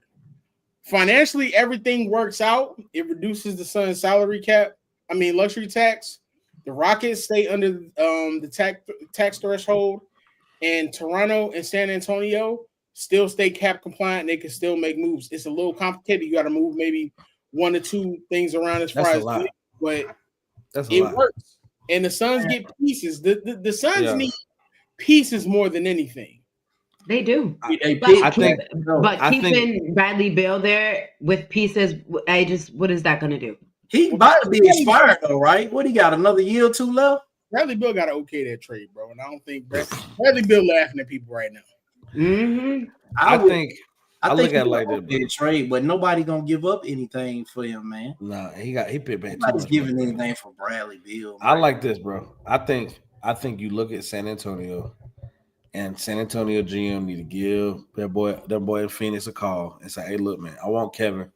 Financially, everything works out. It reduces the Suns' luxury tax. The Rockets stay under the tax threshold, and Toronto and San Antonio still stay cap compliant. They can still make moves. It's a little complicated. You got to move maybe one or two things around as far as it, but it works. And the Suns get pieces. The Suns need pieces more than anything. They do. But keeping Bradley Beal there with pieces, what is that going to do? He about to be expired though, right? What, he got another year or two left? Bradley Beal got to okay that trade, bro. And I don't think Bradley Beal laughing at people right now. Mm-hmm. I think look at it like that trade, but nobody gonna give up anything for him, man. Nah, he picked back. Nobody's giving anything for Bradley Beal. I like this, bro. I think you look at San Antonio, and San Antonio GM need to give their boy in Phoenix a call and say, "Hey, look, man, I want Kevin.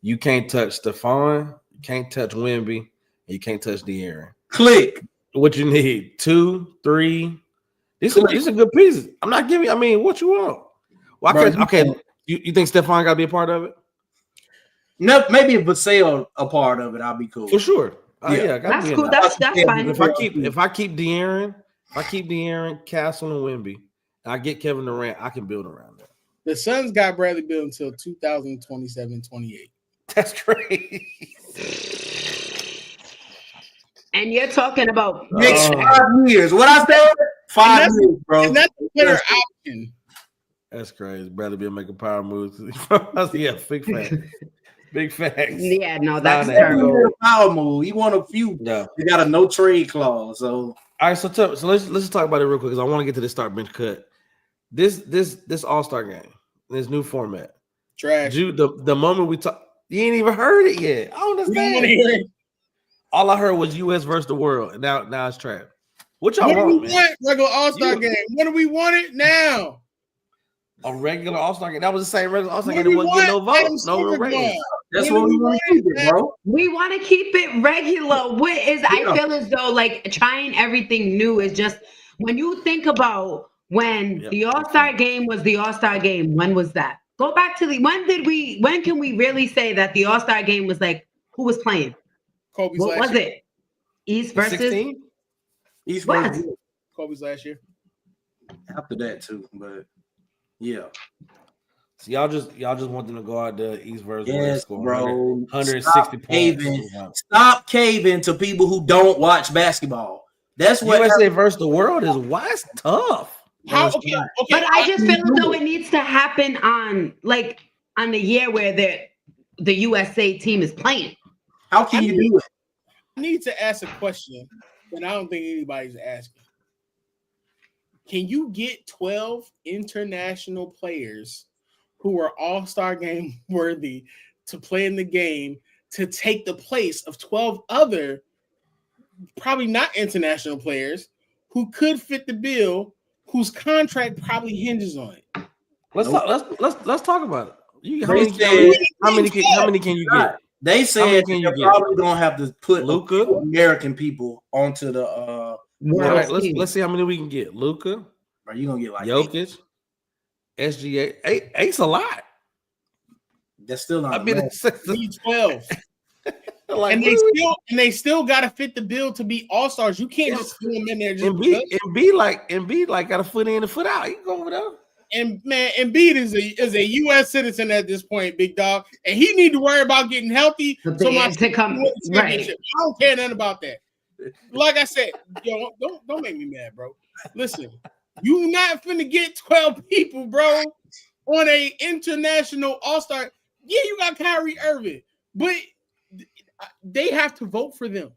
You can't touch Stephon, you can't touch Wemby, and you can't touch De'Aaron. Click. What you need? 2, 3. These are good pieces. I'm not giving. I mean, what you want? Well, You think Stephon got to be a part of it? No, maybe if Vassell a part of it, I'll be cool for sure. That's cool. That's fine. If I keep De'Aaron, Castle, and Wemby, and I get Kevin Durant, I can build around that. The Suns got Bradley Beal until 2027-28. That's crazy. And you're talking about next 5 years. What I said? 5 years, bro. And that's a better option. That's crazy. Bradley Beal making power moves. Yeah, big facts. Big facts. Yeah, no, that's terrible. Power move. He won a few. Yeah. He got a no trade clause. So all right, so let's just talk about it real quick because I want to get to the start bench cut. This All-Star game, this new format. Trash. The moment we talk, you ain't even heard it yet. I don't understand. All I heard was US versus the world, and now it's trash. What y'all want, man? Regular All-Star game. What do we want it now? A regular All-Star game. That was the same regular All-Star game. It wasn't getting no votes. No ratings. That's what we want to keep it, bro. We want to keep it regular. What is? I feel as though like trying everything new is just when you think about when the All-Star game was the All-Star game. When was that? Go back to when can we really say that the All-Star game was like who was playing? Kobe's what was it? East versus 16? East versus Kobe's last year. After that too, but yeah. So y'all just want them to go out there East versus West, score bro. 160 points. Stop caving to people who don't watch basketball. That's what USA versus the world is. Why it's tough. Okay. But I just feel as though it needs to happen on the year where the USA team is playing. How can you do it? I need to ask a question that I don't think anybody's asking. Can you get 12 international players who are all-star game worthy to play in the game to take the place of 12 other, probably not international players, who could fit the bill, whose contract probably hinges on it? Let's talk about it. How many can you get? They said you're probably gonna have to put Luka American people onto the all right, let's see how many we can get. Luka, are you gonna get like Jokic, SGA? Eight's a lot. That's still not. I mean, 12. Like, and they still got to fit the bill to be all-stars. You can't just throw them in there just and be like got a foot in and foot out. You can go over there. And man, Embiid is a U.S. citizen at this point, big dog, and he need to worry about getting healthy. So my to come right. I don't care nothing about that. Like I said, yo, don't make me mad, bro. Listen, you not finna get 12 people, bro, on a international all-star. Yeah, you got Kyrie Irving, but they have to vote for them.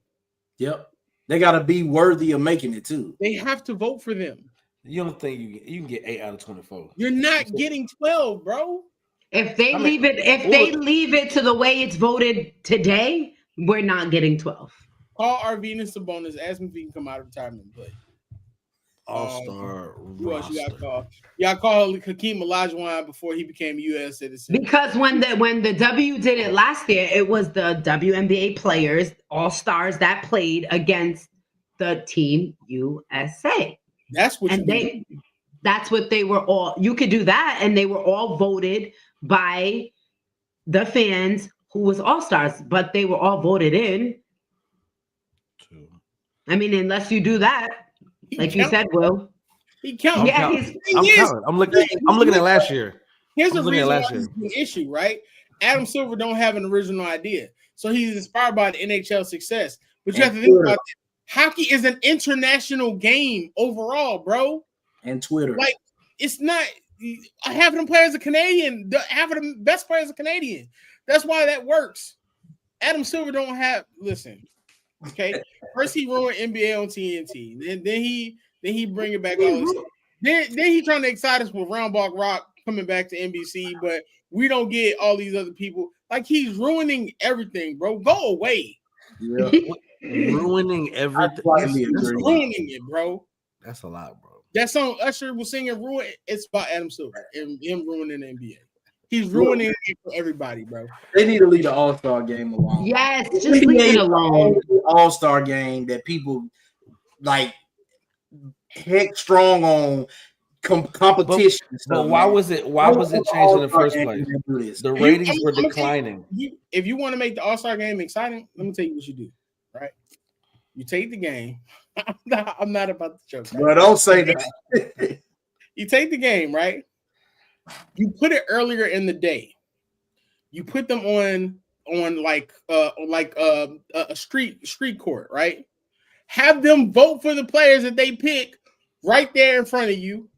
Yep, they got to be worthy of making it too. They have to vote for them. You don't think you can get 8 out of 24? You're not getting 12, bro. If they leave it to the way it's voted today, we're not getting 12. Call Arvydas Sabonis. Ask him if he can come out of retirement and play. All-star who else you got called? Y'all called Hakeem Olajuwon before he became a U.S. citizen. Because when the W did it last year, it was the WNBA players, all-stars that played against the team USA. That's what that's what they were all. You could do that, and they were all voted by the fans who was all-stars, but they were all voted in. I mean, unless you do that, like you said, Will. He counts. Yeah, I'm looking at last year. Here's the reason why this is an issue, right? Adam Silver don't have an original idea, so he's inspired by the NHL success. But you have to think about it. Hockey is an international game overall, bro. And Twitter. Like, it's not half of them players are Canadian. Half of the best players are Canadian. That's why that works. Adam Silver don't have okay. First he ruined NBA on TNT. Then he bring it back all this stuff. Then he trying to excite us with Roundball Rock coming back to NBC, but we don't get all these other people. Like, he's ruining everything, bro. Go away. Yeah. Ruining everything. Ruining it, bro. That's a lot, bro. That song Usher was singing "Ruin." It's about Adam Silver and him ruining the NBA. He's ruining it for everybody, bro. They need to leave the All-Star game alone. Yes, just leave it alone. All-Star game that people like heck strong on competition. But why was it changed in the first place? The ratings were declining. If you want to make the All-Star game exciting, let me tell you what you do. Right? You take the game. I'm not about to joke. Well, don't say that. You take the game, right? You put it earlier in the day. You put them on a street court, right? Have them vote for the players that they pick right there in front of you,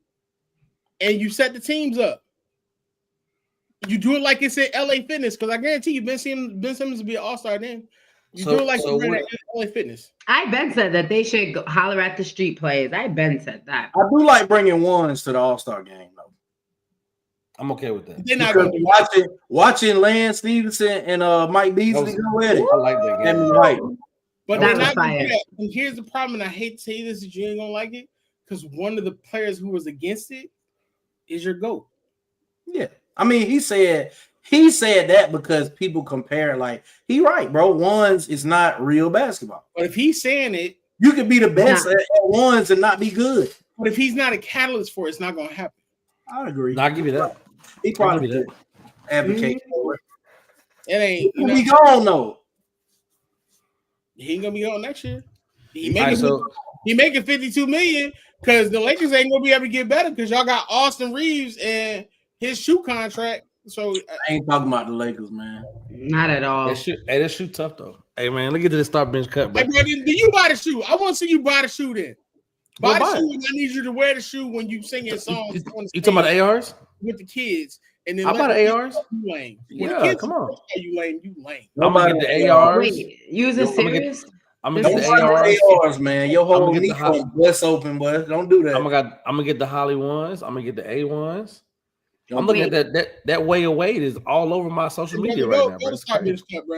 and you set the teams up. You do it like it's at LA Fitness, because I guarantee you Ben Simmons will be an all-star then. You do it like you're at LA Fitness. I Ben said that they should holler at the street players. I Ben said that. I do like bringing ones to the All-Star game, though. I'm okay with that. They're not going to watching Lance Stevenson and Mike Beasley go at it. I like that game. Right. But they're not going to do that. And here's the problem, and I hate to say this, that you ain't going to like it, because one of the players who was against it is your GOAT. Yeah. I mean, he said that because people compare, like, he right, bro. Ones is not real basketball. But if he's saying it, you could be the best at ones and not be good. But if he's not a catalyst for it, it's not going to happen. I agree. I'll give you that. He probably did advocate for it. It ain't. He'll be gone though. He ain't gonna be gone next year. He making 52 million because the Lakers ain't gonna be able to get better because y'all got Austin Reeves and his shoe contract. So I ain't talking about the Lakers, man. Not at all. That shoe tough though. Hey man, look at this start bench cut, bro. Hey, bro, do you buy the shoe? I want to see you buy the shoe then. Buy the shoe, and I need you to wear the shoe when you sing your songs. You talking about the ARs? With the kids. And then I buy the ARs. You lame. Yeah, come on. You lame. You lame. I'm gonna get the ARs. Wait, you was serious? I'm gonna get the ARs, man. Your whole knee bust open, boy. Don't do that. I'm gonna get the Holly ones. I'm gonna get the A ones. I'm looking at that way of weight is all over my social media right now, bro.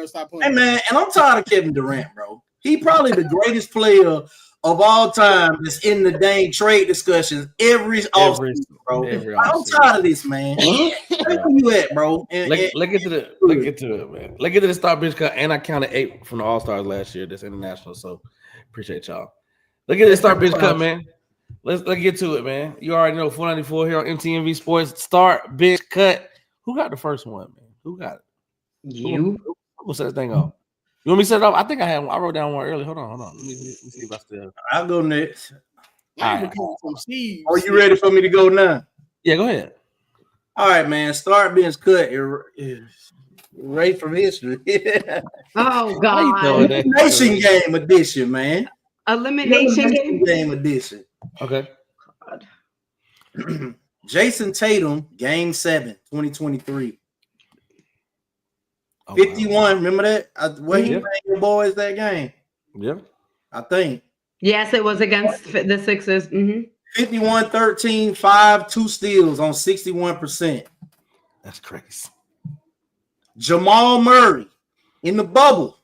Stop playing. Hey man, and I'm tired of Kevin Durant, bro. He probably the greatest player of all time that's in the dang trade discussions every offseason, bro. I'm tired of this, man. Where you at, bro? Look into it, man. Look into the start bench cut, and I counted 8 from the All-Stars last year. That's international, so appreciate y'all. Look at this start bench cut, man. Let's get to it, man. You already know 494 here on MTMV Sports. Start bench cut. Who got the first one, man? Who got it? You. Who set this thing off? You want me to set it up? I think I wrote down one earlier. Hold on. Let me see if I still. I'll go next. All right. Steve. Are you ready for me to go now? Yeah, go ahead. All right, man. Start bench cut. Erase from history. Oh God! Elimination game edition, man. Elimination game edition. Okay. God. Jason Tatum, Game 7, 2023. 51. Wow. Remember that? Where you playing your boys that game? Yeah. I think. Yes, it was against the Sixers. 51-13, 5, 2 steals on 61%. That's crazy. Jamal Murray in the bubble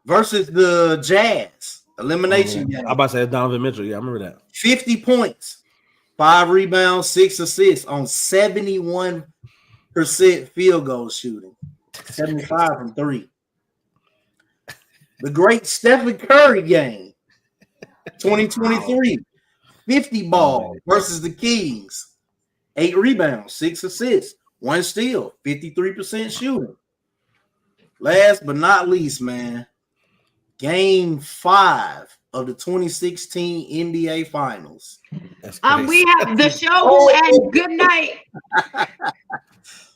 versus the Jazz. Elimination game. I'm about to say Donovan Mitchell. Yeah, I remember that. 50 points, 5 rebounds, 6 assists on 71% field goal shooting. 75 from 3. The great Stephen Curry game. 2023. 50 ball versus the Kings. 8 rebounds, 6 assists, 1 steal, 53% shooting. Last but not least, man, Game 5 of the 2016 NBA Finals. We have the show and good night.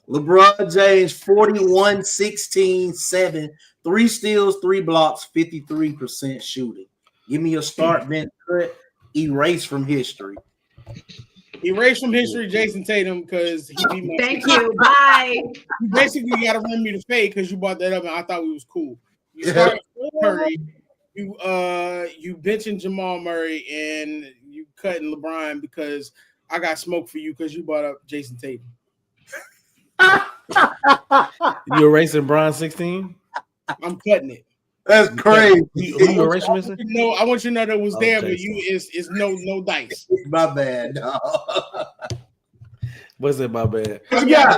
LeBron James, 41, 16, 7, 3 steals, 3 blocks, 53% shooting. Give me a start bench cut, erase from history. Erase from history, Jason Tatum, because he beat my Thank you. Bye. You basically got to run me the fade because you brought that up and I thought we was cool. You started Curry, you benching Jamal Murray, and you cutting LeBron because I got smoke for you because you brought up Jason Tatum. You erasing Bron 16? I'm cutting it. That's crazy. Who you erasing? No, I want you to know that was there, but it's no dice. My bad. What's it, my bad? Yeah,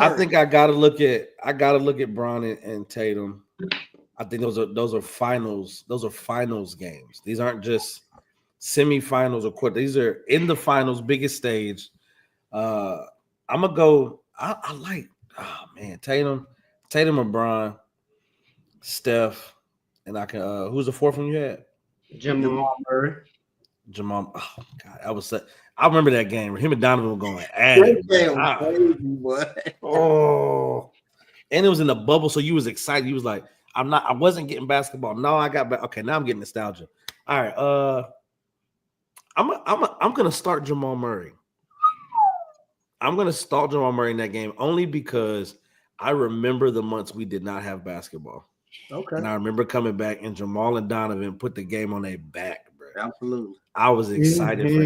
I think I gotta look at Bron and Tatum. I think those are finals. Those are finals games. These aren't just semifinals or quarter. These are in the finals, biggest stage. I'm gonna go. I like. Oh man, Tatum, and Bron, Steph, and I can. Who's the fourth one you had? Jamal Murray. Jamal. Oh God, I remember that game. Him and Donovan were going at it. Oh, and it was in the bubble, so you was excited. You was like, I wasn't getting basketball. No, I got back. Okay, now I'm getting nostalgia. All right. I'm gonna start Jamal Murray. I'm gonna start Jamal Murray in that game only because I remember the months we did not have basketball. Okay. And I remember coming back and Jamal and Donovan put the game on their back, bro. Absolutely. I was excited for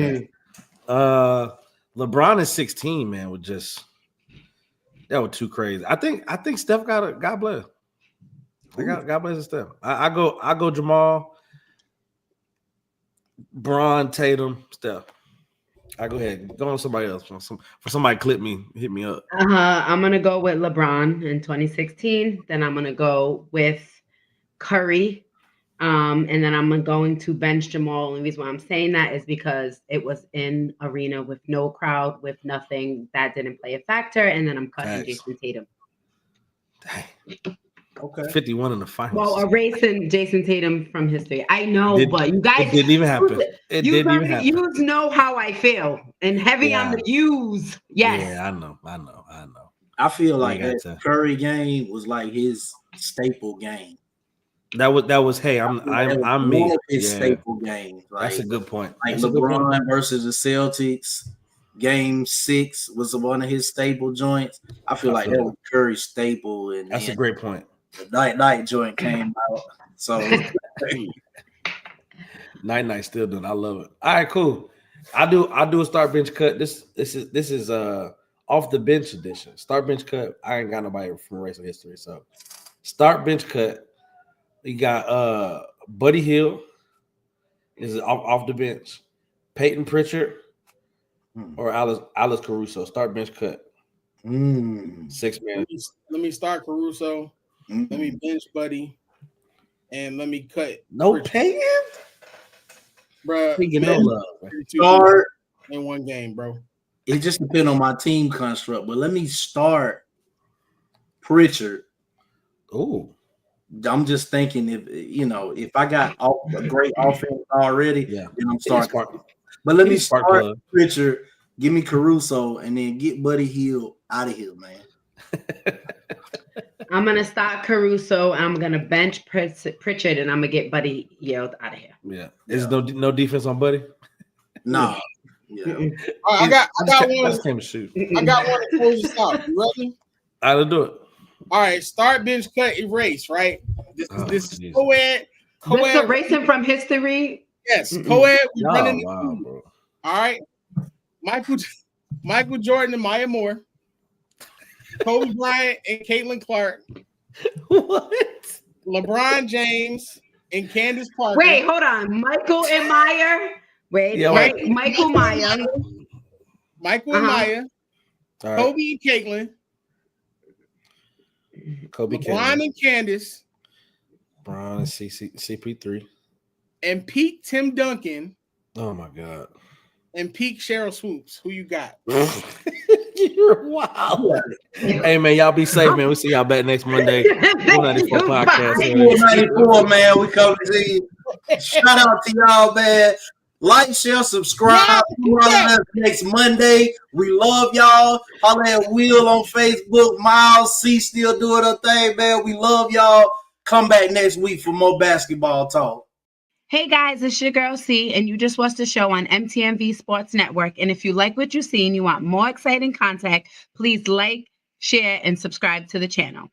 that. LeBron is 16, man. That was too crazy. I think Steph got God bless. God bless Steph. I go Jamal, Bron, Tatum, Steph. I go ahead. Go on somebody else. For somebody clip me, hit me up. I'm gonna go with LeBron in 2016. Then I'm gonna go with Curry. And then I'm going to bench Jamal. And the reason why I'm saying that is because it was in arena with no crowd, with nothing. That didn't play a factor. And then I'm cutting Jason Tatum. Dang. Okay. 51 in the finals. Well, erasing Jason Tatum from history. I know, but you guys. It didn't even happen. You know how I feel. And heavy on the use. Yes. Yeah, I know. I feel like that Curry game was like his staple game. That was. Hey, I'm me. His staple game. Like, that's a good point. Like LeBron versus the Celtics, Game 6 was one of his staple joints. I feel like that was Curry's staple, and that's a great point. The night joint came out, so night still doing. I love it. All right, cool. I do a start bench cut. This is off the bench edition. Start bench cut. I ain't got nobody from racing history, so start bench cut. You got Buddy Hield is off the bench. Peyton Pritchard or Alice Caruso. Start bench cut. 6 man. Let me start Caruso. Let me bench Buddy. And let me cut. No Peyton? Bro. No love. Start in one game, bro. It just depends on my team construct, but let me start Pritchard. Ooh. I'm just thinking if I got a great offense already, then I'm starting. But let me start Pritchard, give me Caruso, and then get Buddy Hield out of here, man. I'm gonna start Caruso. I'm gonna bench Pritchard, and I'm gonna get Buddy Hield out of here. Yeah, is no defense on Buddy? No. Yeah. I got one. Shoot. I got one to close this out. You ready? I'll do it. All right, start, bench, cut, erase. Right. This is co-ed. This erasing from history. Yes, co-ed. We running. Bro. All right. Michael Jordan and Maya Moore. Kobe Bryant and Caitlin Clark. What? LeBron James and Candace Parker. Wait, hold on. Michael and Meyer. Michael Meyer. Michael and Maya. Right. Kobe and Caitlin. LeBron and Candace. LeBron and CP3. And peak Tim Duncan. Oh my God. And peak Cheryl Swoops. Who you got? You're wild. Hey man, y'all be safe, man. We'll see y'all back next Monday. 194 podcast. 194, man. We coming to you. Shout out to y'all, man. Like, share, subscribe. Next Monday. We love y'all. Holla at Will on Facebook. Miles C still doing her thing, man. We love y'all. Come back next week for more basketball talk. Hey guys, it's your girl C, and you just watched the show on MTMV Sports Network. And if you like what you see and you want more exciting content, please like, share, and subscribe to the channel.